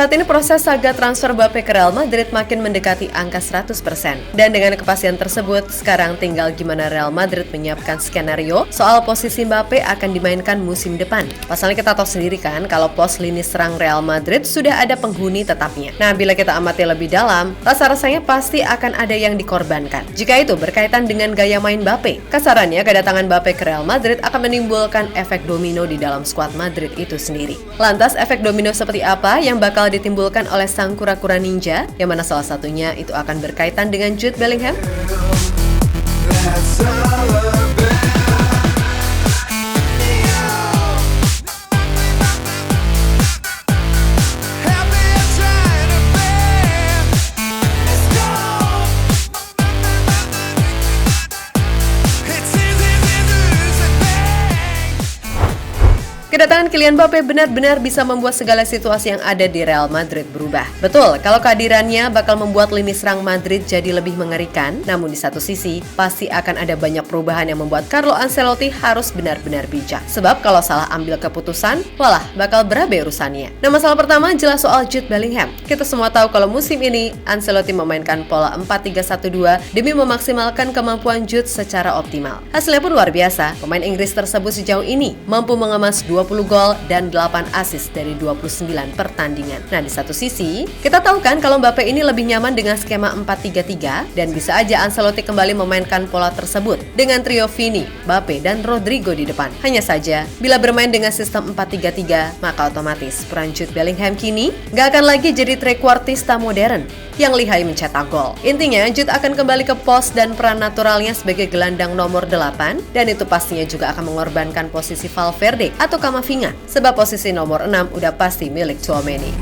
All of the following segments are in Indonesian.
Saat ini proses saga transfer Mbappe ke Real Madrid makin mendekati angka 100%. Dan dengan kepastian tersebut, sekarang tinggal gimana Real Madrid menyiapkan skenario soal posisi Mbappe akan dimainkan musim depan. Pasalnya kita tahu sendiri kan kalau pos lini serang Real Madrid sudah ada penghuni tetapnya. Nah, bila kita amati lebih dalam, rasa-rasanya pasti akan ada yang dikorbankan. Jika itu berkaitan dengan gaya main Mbappe, kasarannya kedatangan Mbappe ke Real Madrid akan menimbulkan efek domino di dalam skuad Madrid itu sendiri. Lantas efek domino seperti apa yang bakal ditimbulkan oleh sang kura-kura ninja, yang mana salah satunya itu akan berkaitan dengan Jude Bellingham? Kedatangan Kylian Mbappe benar-benar bisa membuat segala situasi yang ada di Real Madrid berubah. Betul, kalau kehadirannya bakal membuat lini serang Madrid jadi lebih mengerikan, namun di satu sisi, pasti akan ada banyak perubahan yang membuat Carlo Ancelotti harus benar-benar bijak. Sebab kalau salah ambil keputusan, walah, bakal berabe urusannya. Nah, masalah pertama jelas soal Jude Bellingham. Kita semua tahu kalau musim ini, Ancelotti memainkan pola 4-3-1-2 demi memaksimalkan kemampuan Jude secara optimal. Hasilnya pun luar biasa, pemain Inggris tersebut sejauh ini mampu mengemas 20 gol dan 8 assist dari 29 pertandingan. Nah, di satu sisi, kita tahu kan kalau Mbappe ini lebih nyaman dengan skema 4-3-3 dan bisa aja Ancelotti kembali memainkan pola tersebut dengan trio Vini, Mbappe, dan Rodrigo di depan. Hanya saja, bila bermain dengan sistem 4-3-3, maka otomatis peran Jude Bellingham kini gak akan lagi jadi trequartista modern yang lihai mencetak gol. Intinya, Jude akan kembali ke pos dan peran naturalnya sebagai gelandang nomor 8 dan itu pastinya juga akan mengorbankan posisi Valverde atau Camavinga, sebab posisi nomor 6 udah pasti milik Tchouaméni.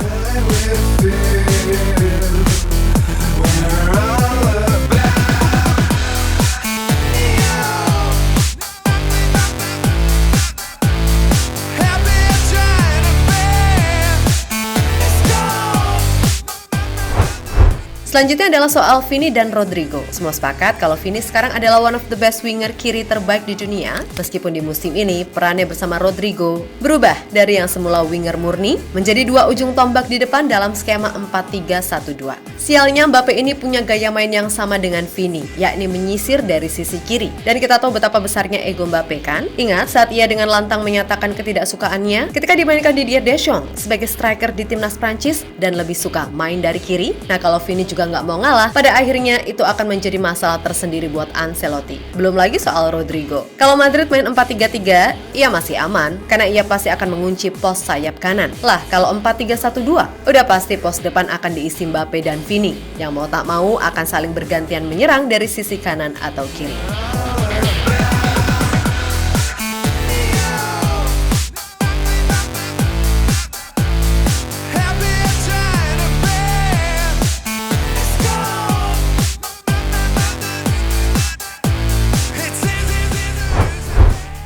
Selanjutnya adalah soal Vini dan Rodrigo. Semua sepakat kalau Vini sekarang adalah one of the best winger kiri terbaik di dunia. Meskipun di musim ini perannya bersama Rodrigo berubah dari yang semula winger murni menjadi dua ujung tombak di depan dalam skema 4-3-1-2. Sialnya Mbappe ini punya gaya main yang sama dengan Vini, yakni menyisir dari sisi kiri. Dan kita tahu betapa besarnya ego Mbappe kan? Ingat saat ia dengan lantang menyatakan ketidaksukaannya ketika dimainkan Didier Deschamps sebagai striker di timnas Prancis dan lebih suka main dari kiri. Nah, kalau Vini juga nggak mau ngalah, pada akhirnya itu akan menjadi masalah tersendiri buat Ancelotti. Belum lagi soal Rodrigo. Kalau Madrid main 4-3-3, ia masih aman karena ia pasti akan mengunci pos sayap kanan. Lah, kalau 4-3-1-2, udah pasti pos depan akan diisi Mbappe dan Vini, yang mau tak mau akan saling bergantian menyerang dari sisi kanan atau kiri.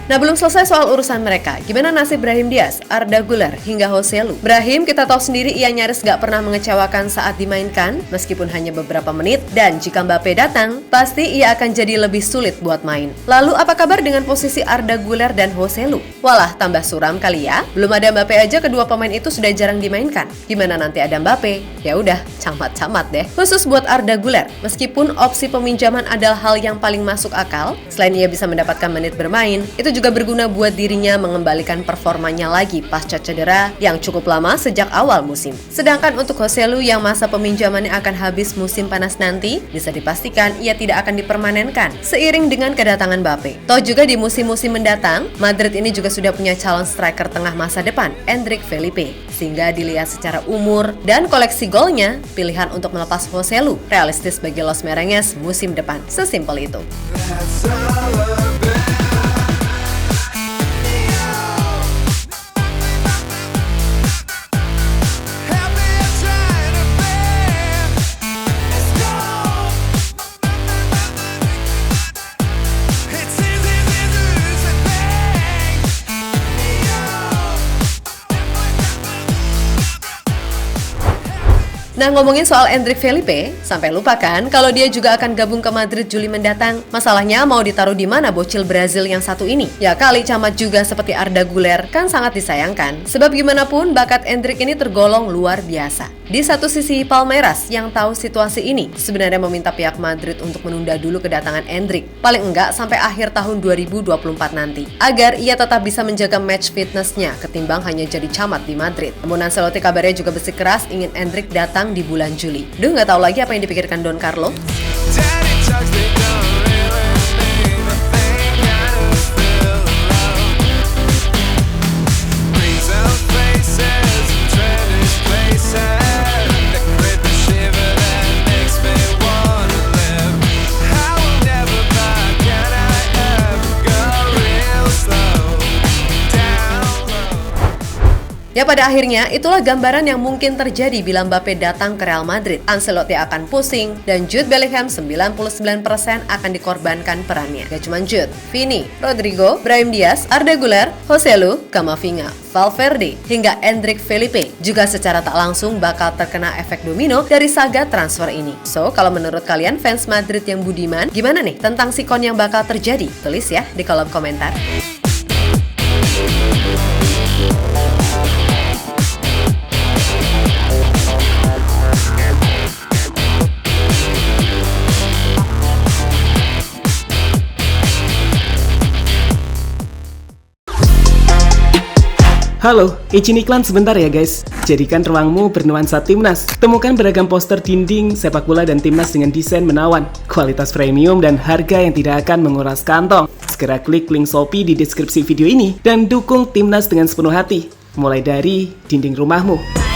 Nah, belum selesai soal urusan mereka. Gimana nasib Brahim Diaz, Arda Güler, hingga Joselu? Brahim kita tahu sendiri ia nyaris gak pernah mengecewakan saat dimainkan, meskipun hanya beberapa menit. Dan jika Mbappe datang, pasti ia akan jadi lebih sulit buat main. Lalu apa kabar dengan posisi Arda Güler dan Joselu? Walah, tambah suram kali ya. Belum ada Mbappe aja kedua pemain itu sudah jarang dimainkan. Gimana nanti ada Mbappe? Ya udah, camat-camat deh. Khusus buat Arda Güler, meskipun opsi peminjaman adalah hal yang paling masuk akal, selain ia bisa mendapatkan menit bermain, itu juga berguna buat dirinya mengembalikan performanya lagi pasca cedera yang cukup lama sejak awal musim. Sedangkan untuk Joselu yang masa peminjamannya akan habis musim panas nanti, bisa dipastikan ia tidak akan dipermanenkan seiring dengan kedatangan Mbappe. Toh juga di musim-musim mendatang, Madrid ini juga sudah punya calon striker tengah masa depan, Endrick Felipe. Sehingga dilihat secara umur dan koleksi golnya, pilihan untuk melepas Joselu realistis bagi Los Merengues musim depan. Sesimpel itu. Nah, ngomongin soal Endrick Felipe, sampai lupa kan kalau dia juga akan gabung ke Madrid Juli mendatang. Masalahnya mau ditaruh di mana bocil Brazil yang satu ini? Ya kali camat juga seperti Arda Güler kan sangat disayangkan. Sebab gimana pun bakat Endrick ini tergolong luar biasa. Di satu sisi Palmeiras yang tahu situasi ini sebenarnya meminta pihak Madrid untuk menunda dulu kedatangan Endrick, paling enggak sampai akhir tahun 2024 nanti, agar ia tetap bisa menjaga match fitnessnya ketimbang hanya jadi camat di Madrid. Namun Ancelotti kabarnya juga bersikeras ingin Endrick datang di bulan Juli. Duh, nggak tahu lagi apa yang dipikirkan Don Carlo. Ya, pada akhirnya itulah gambaran yang mungkin terjadi bila Mbappe datang ke Real Madrid. Ancelotti akan pusing dan Jude Bellingham 99% akan dikorbankan perannya. Gak cuma Jude, Vini, Rodrigo, Brahim Diaz, Arda Güler, Joselu, Camavinga, Valverde, hingga Endrick Felipe juga secara tak langsung bakal terkena efek domino dari saga transfer ini. So, kalau menurut kalian fans Madrid yang budiman, gimana nih tentang sikon yang bakal terjadi? Tulis ya di kolom komentar. Halo, izin iklan sebentar ya guys. Jadikan ruangmu bernuansa timnas. Temukan beragam poster dinding, sepak bola dan timnas dengan desain menawan, kualitas premium dan harga yang tidak akan menguras kantong. Segera klik link Shopee di deskripsi video ini dan dukung timnas dengan sepenuh hati. Mulai dari dinding rumahmu.